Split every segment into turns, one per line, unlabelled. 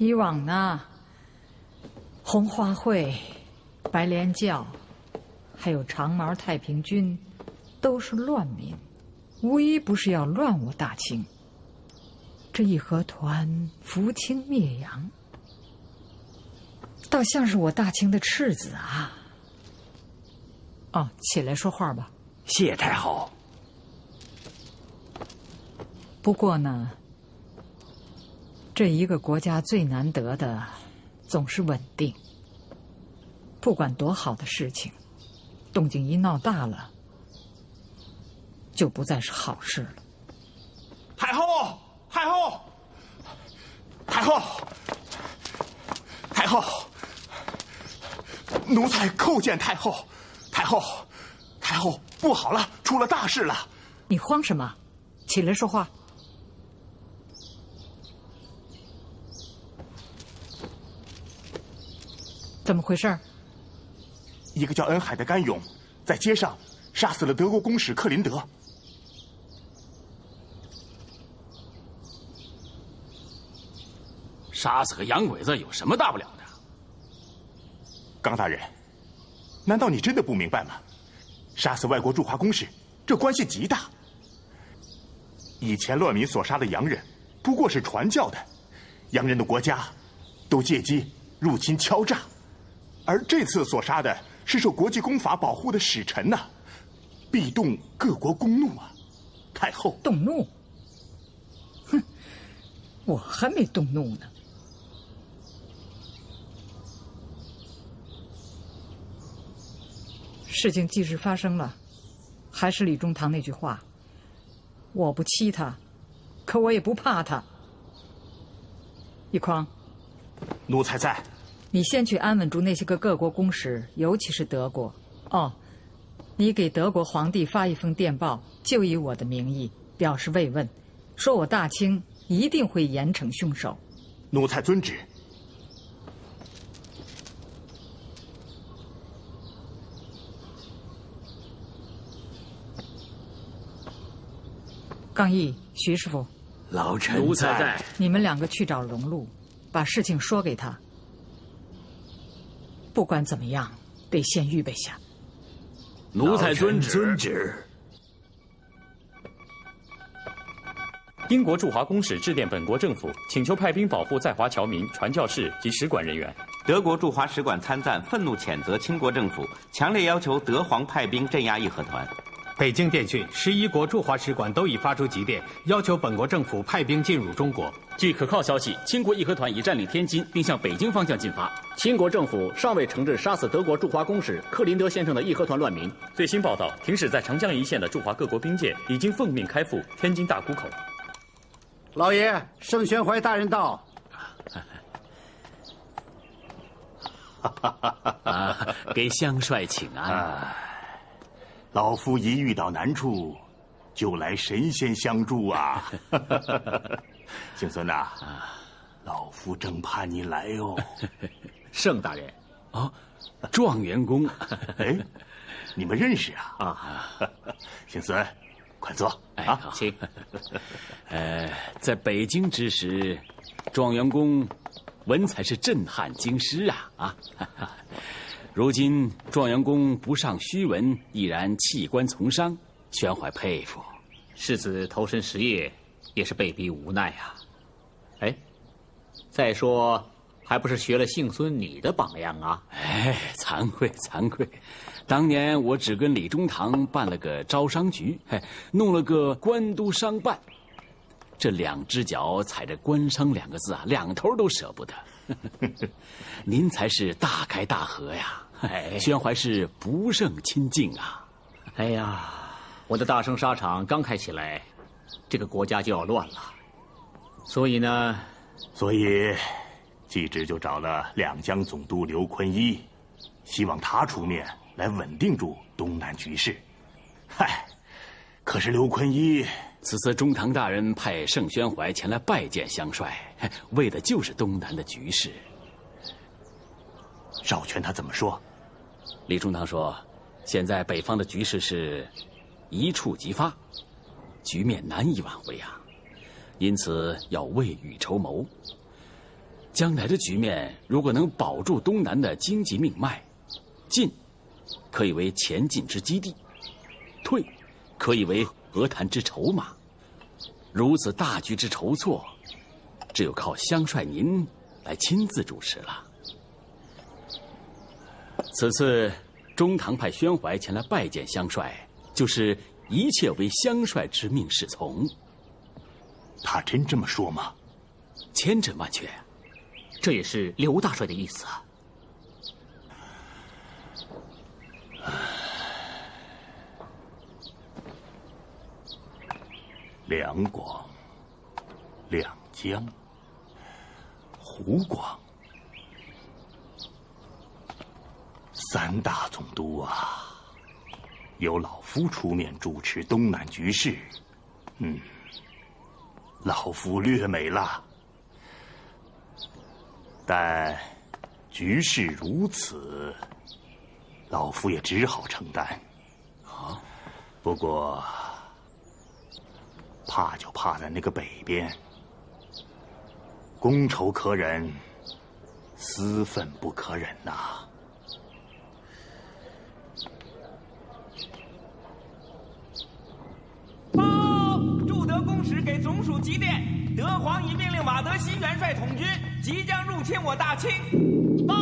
以往呢，红花会、白莲教，还有长毛太平军，都是乱民，无一不是要乱我大清。这义和团扶清灭洋，倒像是我大清的赤子啊！哦，起来说话吧。
谢太后。
不过呢，这一个国家最难得的，总是稳定。不管多好的事情，动静一闹大了，就不再是好事了。
太后，太后，太后，太后，奴才叩见太后，太后，太后，不好了，出了大事了！
你慌什么？起来说话。怎么回事？
一个叫恩海的干勇，在街上杀死了德国公使克林德。
杀死个洋鬼子有什么大不了的？
刚大人，难道你真的不明白吗？杀死外国驻华公使，这关系极大。以前乱民所杀的洋人，不过是传教的，洋人的国家都借机入侵敲诈，而这次所杀的是受国际公法保护的使臣呐，必动各国公怒啊！太后
动怒？哼，我还没动怒呢。事情即使发生了，还是李中堂那句话：我不欺他，可我也不怕他。一匡，
奴才在。
你先去安稳住那些个各国公使，尤其是德国。哦，你给德国皇帝发一封电报，就以我的名义表示慰问，说我大清一定会严惩凶手。
奴才遵旨。
刚毅、徐师傅，
老臣奴才在。
你们两个去找荣禄，把事情说给他。不管怎么样，得先预备下。
奴才遵旨。
英国驻华公使致电本国政府，请求派兵保护在华侨民、传教士及使馆人员。
德国驻华使馆参赞愤怒谴责清国政府，强烈要求德皇派兵镇压义和团。
北京电讯，11国驻华使馆都已发出急电，要求本国政府派兵进入中国。
据可靠消息，清国义和团已占领天津，并向北京方向进发。
清国政府尚未惩治杀死德国驻华公使克林德先生的义和团乱民。
最新报道，停驶在长江一线的驻华各国兵舰已经奉命开赴天津大沽口。
老爷，盛宣怀大人到。
给乡帅请安。
老夫一遇到难处，就来神仙相助啊！姓孙呐，老夫正盼你来哦。
盛大人，
哦，状元公，
哎，你们认识啊？啊，姓孙，快坐啊，
好，请。在北京之时，状元公文采是震撼京师啊！如今状元公不尚虚文，毅然弃官从商，宣怀佩服。
世子投身实业，也是被逼无奈啊。哎，再说，还不是学了姓孙你的榜样啊？
哎，惭愧惭愧，当年我只跟李中堂办了个招商局，弄了个官督商办，这两只脚踩着官商两个字啊，两头都舍不得。您才是大开大合呀！宣怀是不胜亲近啊！
哎呀，我的大生纱厂刚开起来，这个国家就要乱了，所以
继旨就找了两江总督刘坤一，希望他出面来稳定住东南局势。嗨，可是刘坤一
此次中堂大人派盛宣怀前来拜见乡帅，为的就是东南的局势。
少权他怎么说？
李中堂说，现在北方的局势是一触即发，局面难以挽回啊，因此要未雨绸缪。将来的局面如果能保住东南的经济命脉，进可以为前进之基地，退可以为和谈之筹码。如此大局之筹措，只有靠乡帅您来亲自主持了。此次中堂派宣怀前来拜见乡帅，就是一切为乡帅之命是从。
他真这么说吗？
千真万确。
这也是刘大帅的意思啊。
两广、两江、湖广，三大总督啊，由老夫出面主持东南局势，老夫略美了。但局势如此，老夫也只好承担。
啊，
不过怕就怕在那个北边，公仇可忍，私愤不可忍呐。
报！驻德公使给总署急电，德皇已命令马德熙元帅统军即将入侵我大清。报！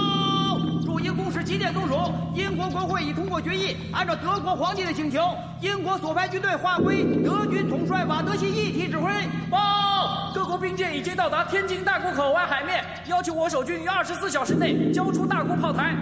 驻英公使急电总署，英国国会已通过决议，按照德国皇帝的请求，英国所派军队划归德军统帅马德熙一体指挥。报！各国兵舰已经到达天津大沽口湾海面，要求我守军于24小时内交出大沽炮台。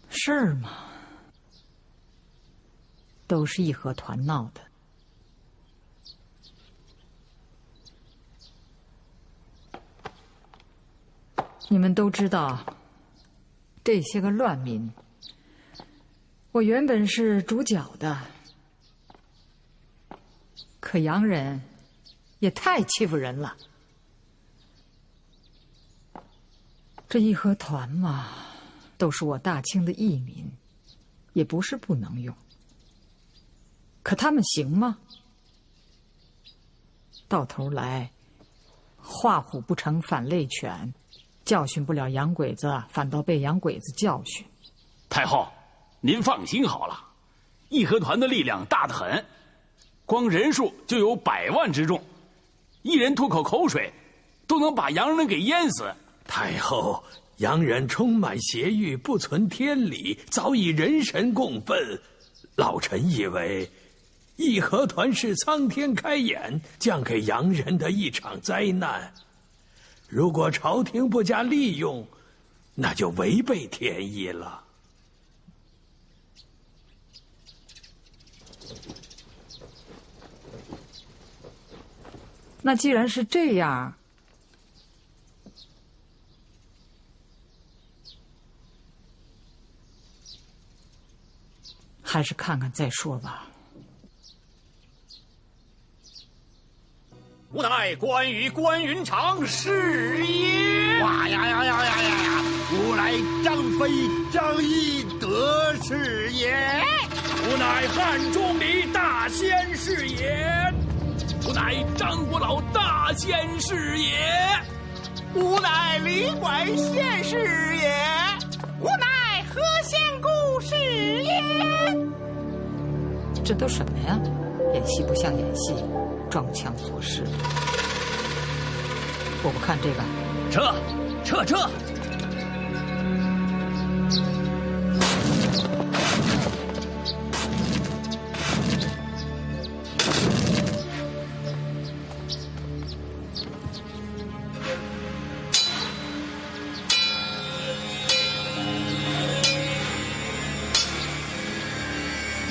事儿嘛，都是义和团闹的。你们都知道，这些个乱民，我原本是主剿的，可洋人也太欺负人了。这义和团嘛，都是我大清的义民，也不是不能用。可他们行吗？到头来，画虎不成反类犬，教训不了洋鬼子，反倒被洋鬼子教训。
太后，您放心好了，义和团的力量大得很，光人数就有100万之众，一人吐口口水，都能把洋人给淹死。
太后，洋人充满邪欲，不存天理，早已人神共愤。老臣以为，义和团是苍天开眼，降给洋人的一场灾难。如果朝廷不加利用，那就违背天意了。
那既然是这样，还是看看再说吧。
吾乃关羽关云长是也。
哇呀呀呀呀呀！吾乃张飞张翼德是也。
吾乃汉钟离大仙是也。吾乃张国老大仙是也。
吾乃李拐县是也。
吾乃何仙姑是也。
这都什么呀？演戏不像演戏，装腔作势。我不看这个，
撤！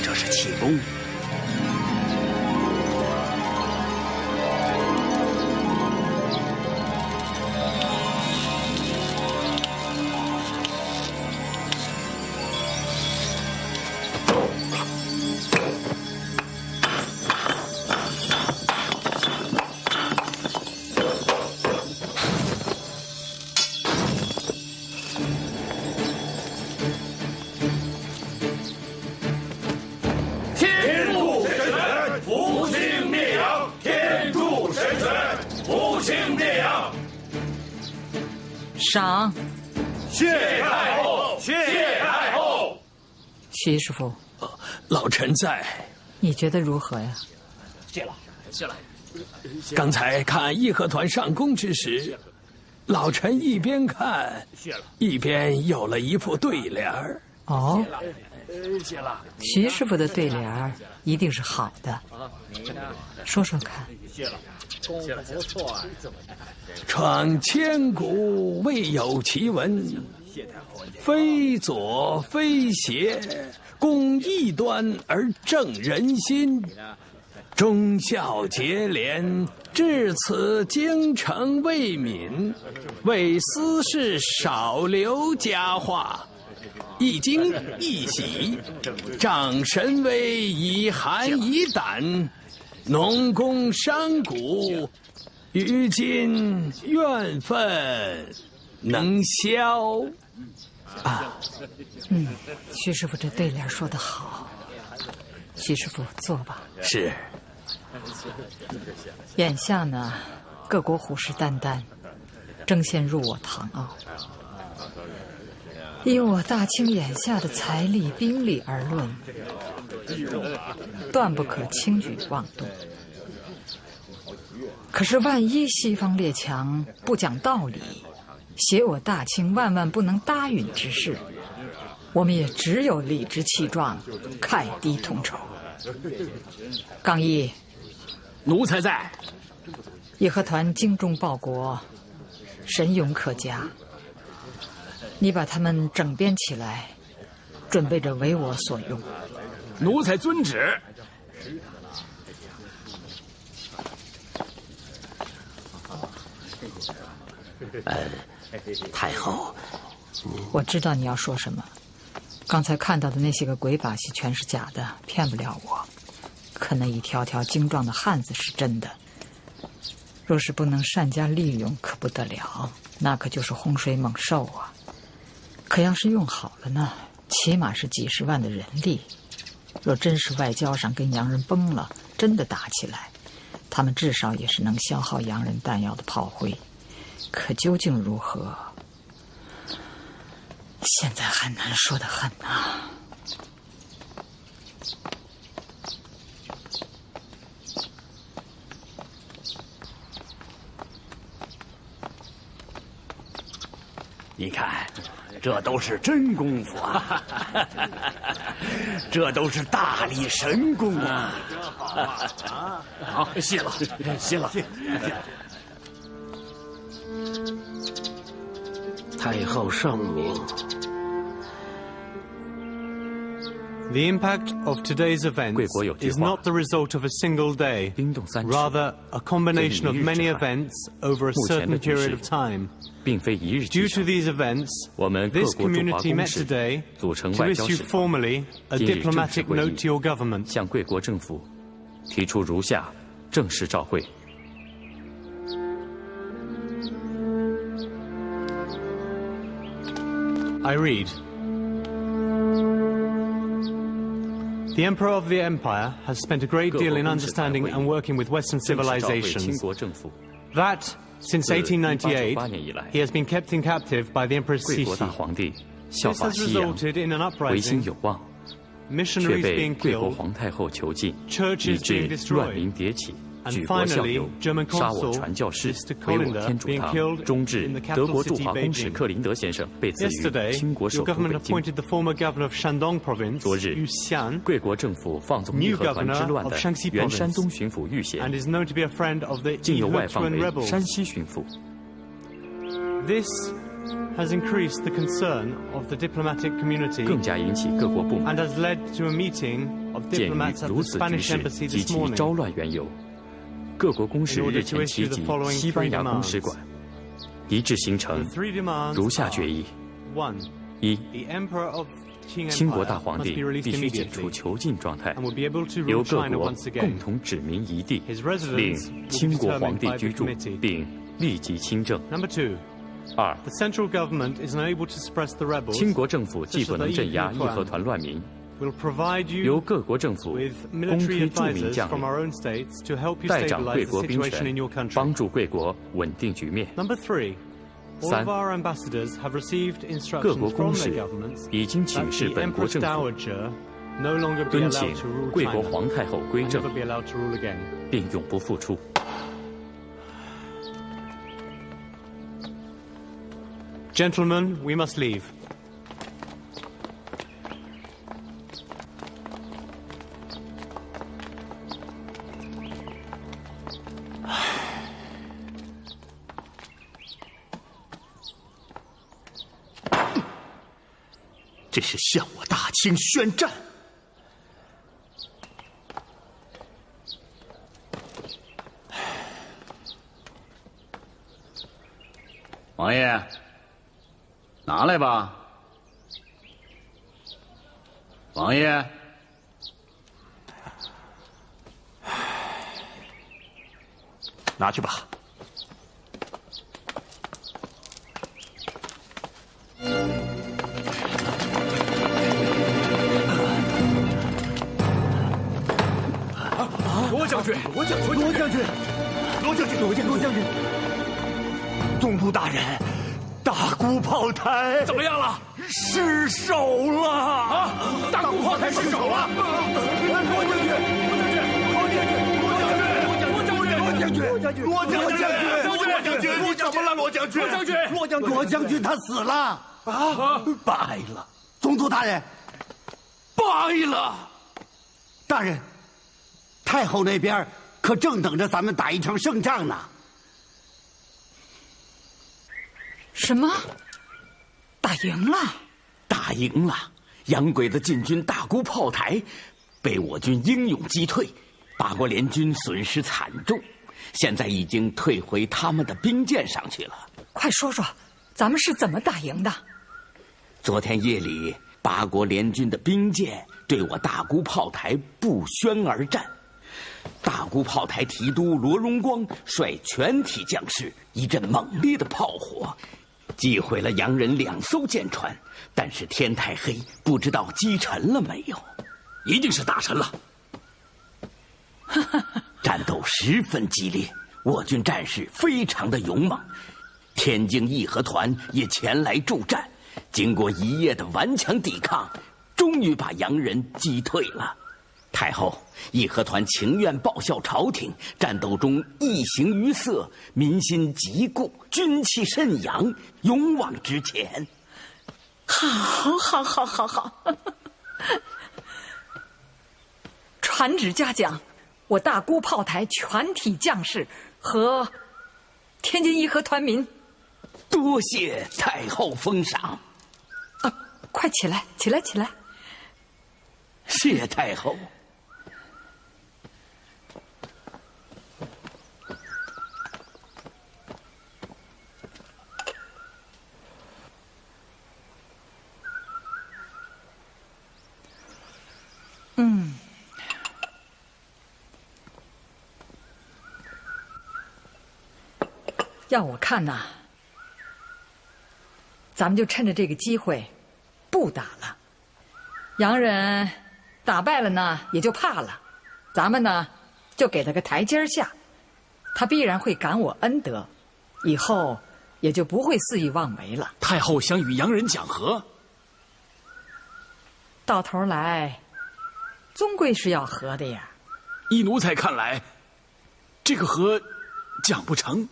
这是气功。
天助神权，复兴灭洋！天助神权，复兴灭洋！
赏。
谢太后，谢太后。
徐师傅，
老臣在。
你觉得如何呀？
谢了。
刚才看义和团上宫之时，老臣一边看，一边有了一副对联儿。
哦，
谢了。
徐师傅的对联儿一定是好的，说说看。
谢了，功夫不错啊。
闯千古未有奇文，非左非邪，公义端而正人心。忠孝节廉，至此京城未泯，为私事少留佳话。一惊一喜，长神威以寒以胆，农工商贾，于今怨愤能消。
徐师傅这对联说得好。徐师傅坐吧。
是。
眼下呢，各国虎视眈眈，争先入我唐奥。以我大清眼下的财力兵力而论，断不可轻举妄动。可是万一西方列强不讲道理，挟我大清万万不能答允之事，我们也只有理直气壮，凯敌同仇。刚毅，
奴才在。
义和团精忠报国，神勇可嘉。你把他们整编起来，准备着为我所用。
奴才遵旨。
太后，
我知道你要说什么。刚才看到的那些个鬼把戏全是假的，骗不了我。可那一条条精壮的汉子是真的。若是不能善加利用，可不得了，那可就是洪水猛兽啊！可要是用好了呢，起码是几十万的人力。若真是外交上跟洋人崩了，真的打起来，他们至少也是能消耗洋人弹药的炮灰。可究竟如何，现在还难说得很啊。
你看，这都是真功夫啊！这都是大力神功啊！
好，谢了，谢了。
太后圣明。
The impact of today's events is not the result of a single day, rather a combination of many events over a certain period of time. Due to these events, this community met today to issue formally a diplomatic note to your government.
向贵国政府提出如下正式照会。
I read. The Emperor of the Empire has spent a great deal in understanding and working with Western civilizations. That, since 1898, he has been kept in captive by the Empress Sisi. This has resulted in an uprising, missionaries being killed, churches being destroyed, and finally, German consul Mr. Kolinder being killed in the capital city, Beijing. Yesterday, your government appointed the former governor of Shandong province, Yu Xian, new governor of Shaanxi province, and is known to be a friend of the Yihe rebels. This has increased the concern of the diplomatic community and has led to a meeting of diplomats at the Spanish embassy this morning.
各国公使日前齐集西班牙公使馆，一致形成如下决议：一，清国大皇帝必须解除囚禁状态，由各国共同指明一地，令清国皇帝居住，并立即亲政。二，清国政府既不能镇压义和团乱民，由各国政府公推著名将领，代掌贵国兵权，帮助贵国稳定局面。3. 各国公使已经请示本国政府，敦请贵国皇太后归政，并永不复出。
Gentlemen, we must leave.
这是向我大清宣战。
王爷，拿来吧。王爷，
拿去吧。
罗将军，
罗将军，总督大人，大沽炮台
怎么样了？
失守了啊！
大沽炮台失守了！
罗将军他死了啊！败了，总督大人，
败了！
大人，太后那边可正等着咱们打一场胜仗呢。
什么？打赢了？
打赢了！洋鬼子进军大沽炮台，被我军英勇击退，八国联军损失惨重，现在已经退回他们的兵舰上去了。
快说说，咱们是怎么打赢的？
昨天夜里，八国联军的兵舰对我大沽炮台不宣而战。大沽炮台提督罗荣光率全体将士一阵猛烈的炮火，击毁了洋人2艘舰船，但是天太黑，不知道击沉了没有。
一定是打沉了。
战斗十分激烈，我军战士非常的勇猛，天津义和团也前来助战，经过一夜的顽强抵抗，终于把洋人击退了。太后，义和团情愿报效朝廷，战斗中一形于色，民心极固，军气甚扬，勇往直前。
好，传旨嘉奖我大沽炮台全体将士和天津义和团民。
多谢太后封赏。
快起来！
谢太后。
要我看呐，咱们就趁着这个机会不打了。洋人打败了呢，也就怕了，咱们呢就给他个台阶下，他必然会感我恩德，以后也就不会肆意妄为了。
太后想与洋人讲和，
到头来终归是要和的呀。
依奴才看来，这个和讲不成。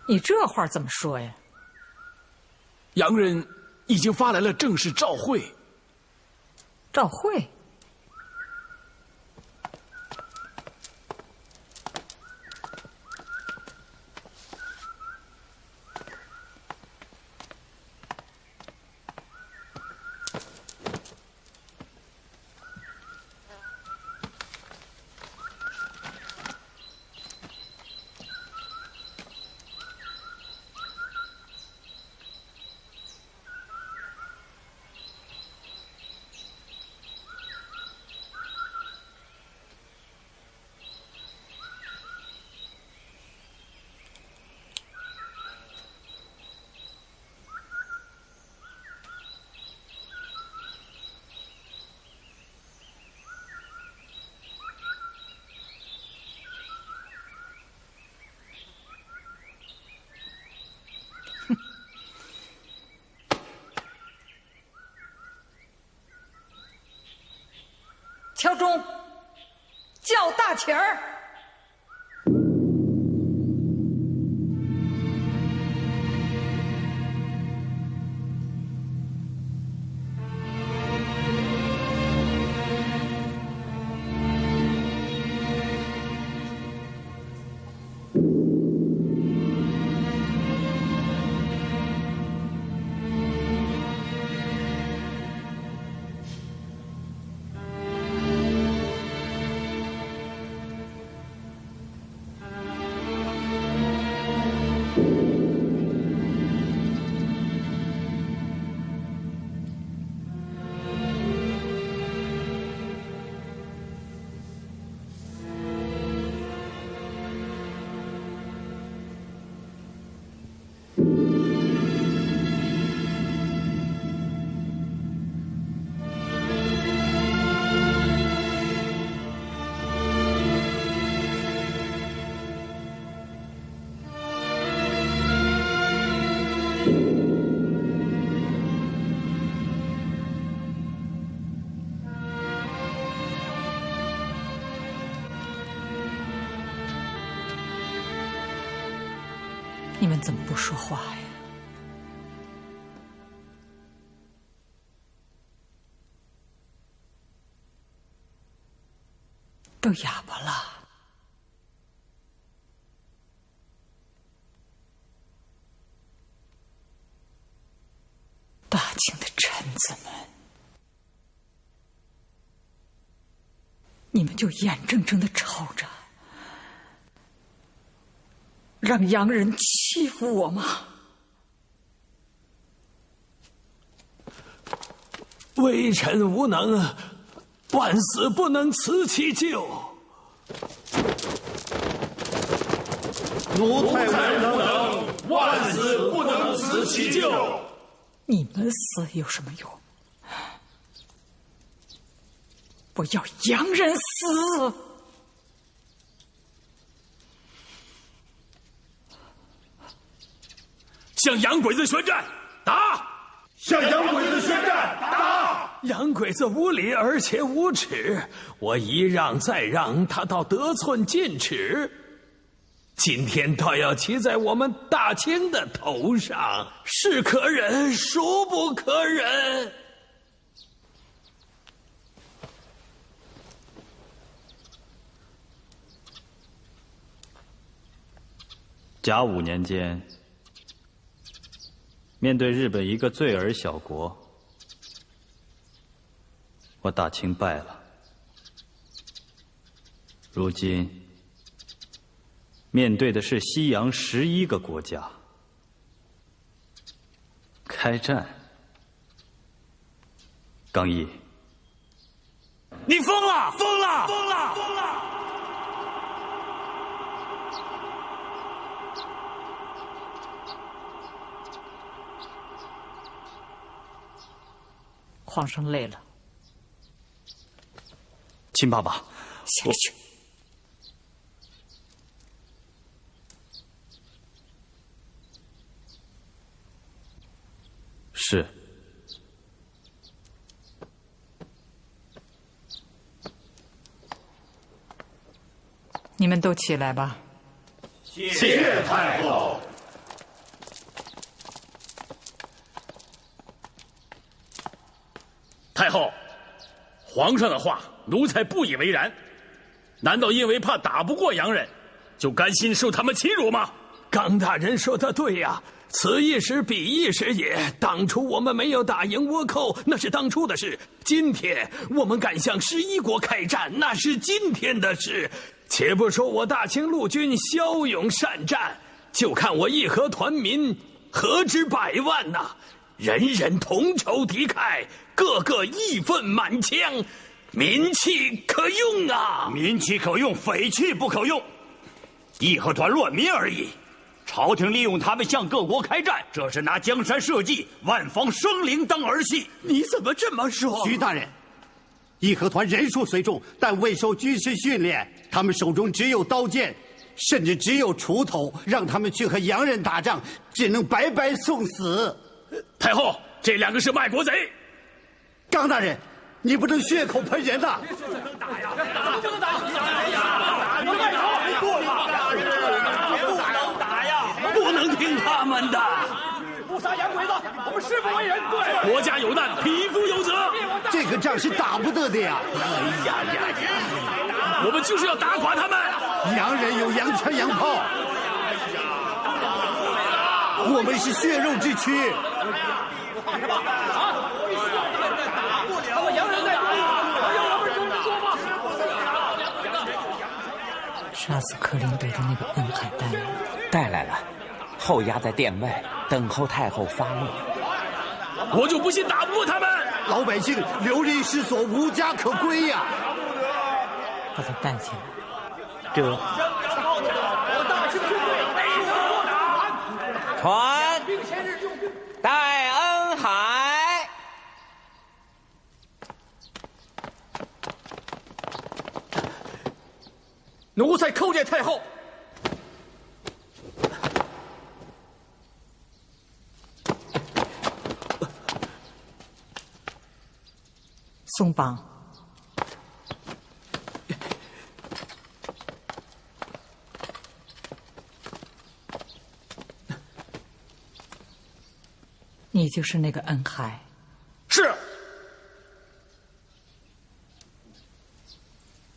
你这话怎么说呀？
洋人已经发来了正式照会。
照会？中，叫大旗儿。你们怎么不说话呀？都哑巴了。大清的臣子们，你们就眼睁睁地瞅着让洋人欺负我吗？
微臣无能，万死不能辞其咎。
奴才无能，万死不能辞其咎。
你们死有什么用？我要洋人死！
向洋鬼子宣战，打！向洋鬼子宣战，打！
洋鬼子无礼而且无耻，我一让再让，他倒得寸进尺。今天倒要骑在我们大清的头上，是可忍，孰不可忍？
甲午年间，面对日本一个罪儿小国，我大清败了。如今面对的是西洋11个国家，开战。刚毅，
你疯了！疯了！疯了！疯了！
皇上累了，
亲爸爸，
下去。
是。
你们都起来吧。
谢太后。
太后，皇上的话，奴才不以为然。难道因为怕打不过洋人，就甘心受他们欺辱吗？
刚大人说的对呀，此一时彼一时也。当初我们没有打赢倭寇，那是当初的事；今天我们敢向11国开战，那是今天的事。且不说我大清陆军骁勇善战，就看我义和团民何止100万呐！人人同仇敌忾，个个义愤满腔，民气可用啊！
民气可用，匪气不可用。义和团乱民而已，朝廷利用他们向各国开战，这是拿江山社稷、万方生灵当儿戏。
你怎么这么说？
徐大人，义和团人数虽众，但未受军事训练，他们手中只有刀剑，甚至只有锄头，让他们去和洋人打仗，只能白白送死。
太后，这2个是卖国贼。
刚大人，你不能血口喷人呐！
不能打呀！不能打！
你们外头不能打呀！不能听他们的。
不杀洋鬼子，我们誓不为人。对，
国家有难，匹夫有责。
这个仗是打不得的呀！
哎呀！
我们就是要打垮他们。
洋人有洋枪洋炮，我们是血肉之躯。
杀死克林朵的那个恩海带来了，
带来了，后押在殿外，等候太后发落。
我就不信打不过他们。
老百姓流离失所，无家可归呀！
把他带起来。
这传戴恩海。
奴才叩见太后。
松绑。你就是那个恩海。
是。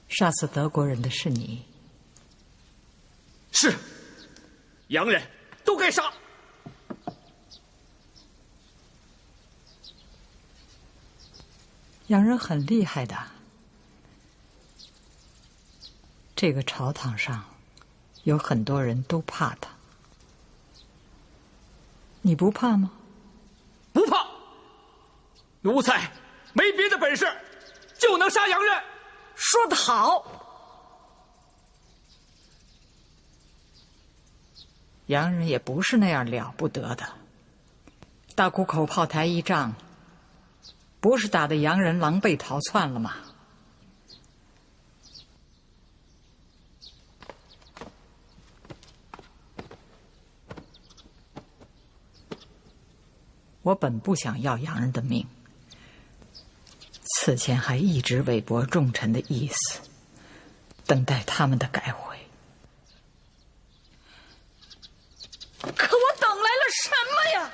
杀死德国人的是你。
是。洋人都该杀。
洋人很厉害的，这个朝堂上有很多人都怕他，你不怕吗？
不怕，奴才没别的本事，就能杀洋人。
说得好。洋人也不是那样了不得的，大沽口炮台一仗，不是打得洋人狼狈逃窜了吗？我本不想要洋人的命，此前还一直委薄重臣的意思，等待他们的改回。可我等来了什么呀？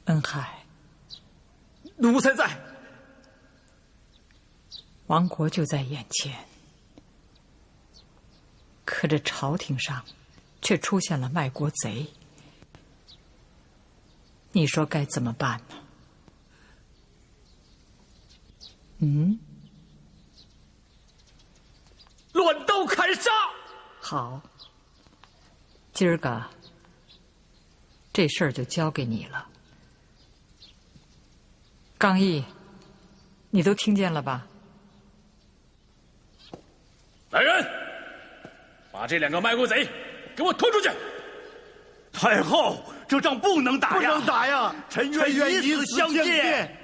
恩海，
奴才在。
亡国就在眼前，可这朝廷上却出现了卖国贼，你说该怎么办呢？
乱刀砍杀。
好，今儿个这事儿就交给你了。刚毅，你都听见了吧？
来人，把这2个卖国贼给我拖出去！
太后，这仗不能打呀！
不能打呀！
臣愿以死相见。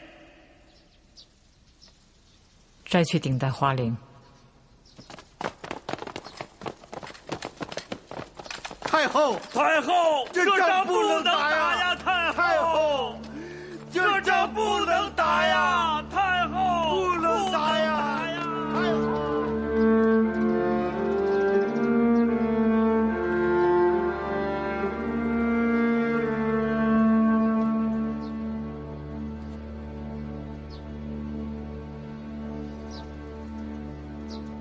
摘去顶戴花翎。
太后，
太后，
这仗不能打呀！
太后，这仗不能打呀！太后，
不能打呀！太后。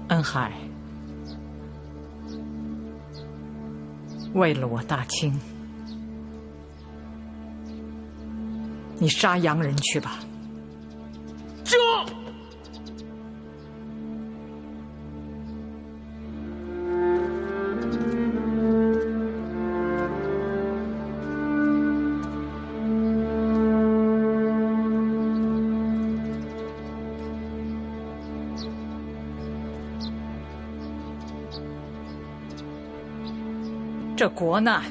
恩海，为了我大清，你杀洋人去吧。
这。
这国难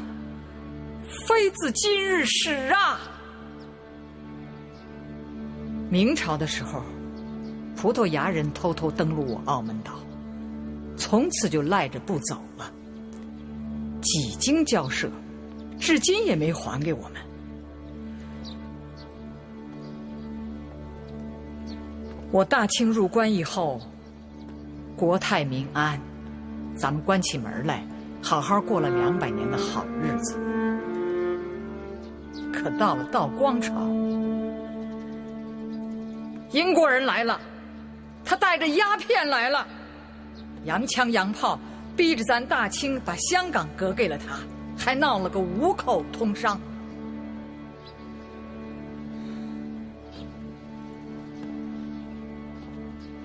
非自今日始啊！明朝的时候，葡萄牙人偷偷登陆我澳门岛，从此就赖着不走了。几经交涉，至今也没还给我们。我大清入关以后，国泰民安，咱们关起门来，好好过了200年的好日子。可到了道光朝，英国人来了，他带着鸦片来了，洋枪洋炮，逼着咱大清把香港割给了他，还闹了个五口通商。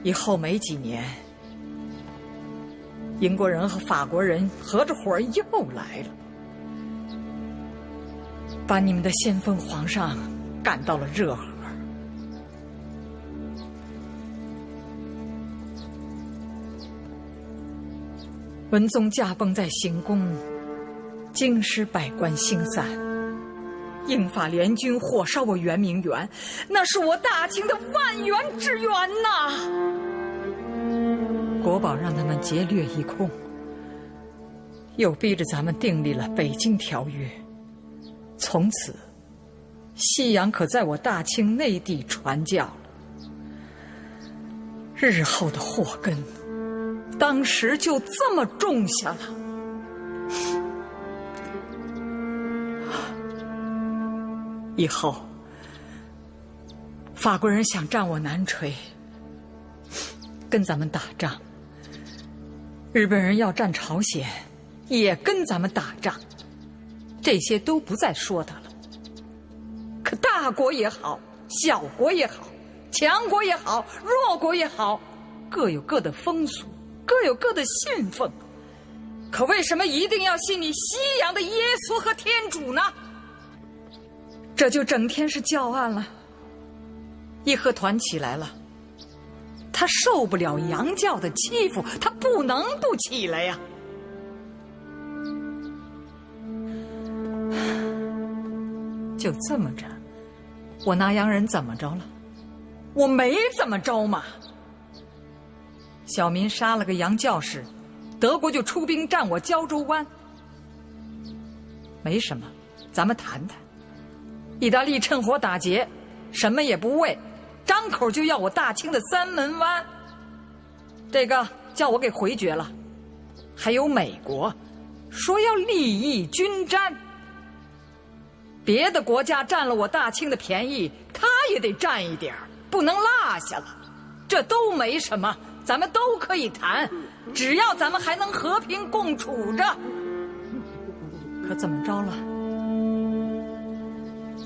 以后没几年，英国人和法国人合着伙又来了，把你们的先锋皇上赶到了热河。文宗驾崩在行宫，京师百官星散，英法联军火烧我圆明园，那是我大清的万元之源呐！国宝让他们劫掠一空，又逼着咱们订立了《北京条约》，从此西洋可在我大清内地传教了。日后的祸根，当时就这么种下了。以后法国人想占我南陲，跟咱们打仗；日本人要占朝鲜，也跟咱们打仗。这些都不再说它了。可大国也好，小国也好，强国也好，弱国也好，各有各的风俗，各有各的信奉。可为什么一定要信你西洋的耶稣和天主呢？这就整天是教案了。义和团起来了，他受不了洋教的欺负，他不能不起来呀。就这么着，我拿洋人怎么着了？我没怎么着嘛。小民杀了个洋教士，德国就出兵占我胶州湾。没什么，咱们谈谈。意大利趁火打劫，什么也不为，张口就要我大清的三门湾，这个叫我给回绝了。还有美国说要利益均沾，别的国家占了我大清的便宜，他也得占一点，不能落下了。这都没什么，咱们都可以谈，只要咱们还能和平共处着。可怎么着了？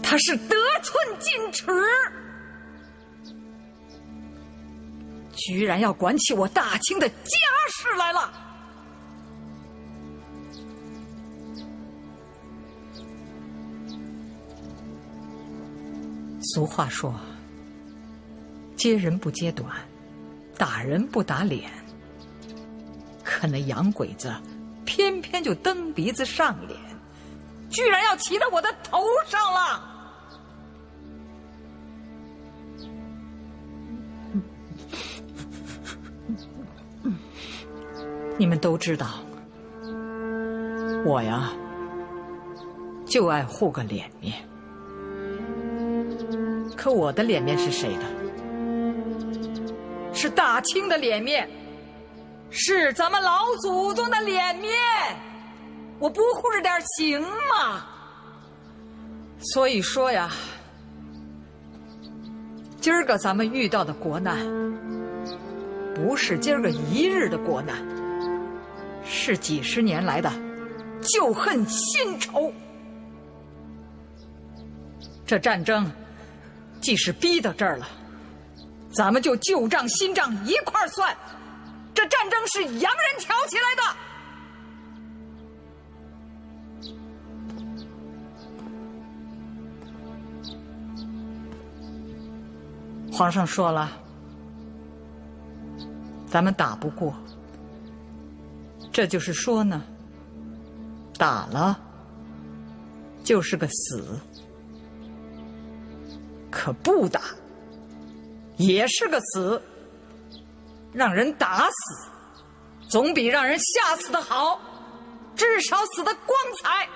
他是得寸进尺，居然要管起我大清的家事来了。俗话说，揭人不揭短，打人不打脸。可那洋鬼子偏偏就蹬鼻子上脸，居然要骑到我的头上了。你们都知道，我呀就爱护个脸面。可我的脸面是谁的？是大清的脸面，是咱们老祖宗的脸面。我不护着点行吗？所以说呀，今儿个咱们遇到的国难，不是今儿个一日的国难，是几十年来的旧恨新仇。这战争即使逼到这儿了，咱们就旧账新账一块儿算。这战争是洋人挑起来的。皇上说了，咱们打不过，这就是说呢，打了就是个死，可不打也是个死。让人打死总比让人吓死的好，至少死得光彩。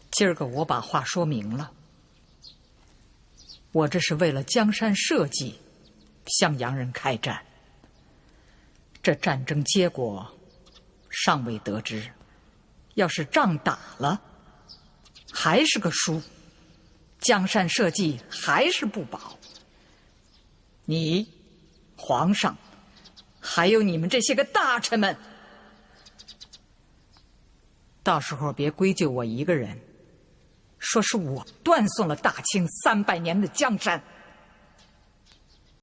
今儿个我把话说明了，我这是为了江山社稷向洋人开战。这战争结果尚未得知，要是仗打了还是个输，江山社稷还是不保。你皇上还有你们这些个大臣们，到时候别归咎我一个人，说是我断送了大清300年的江山。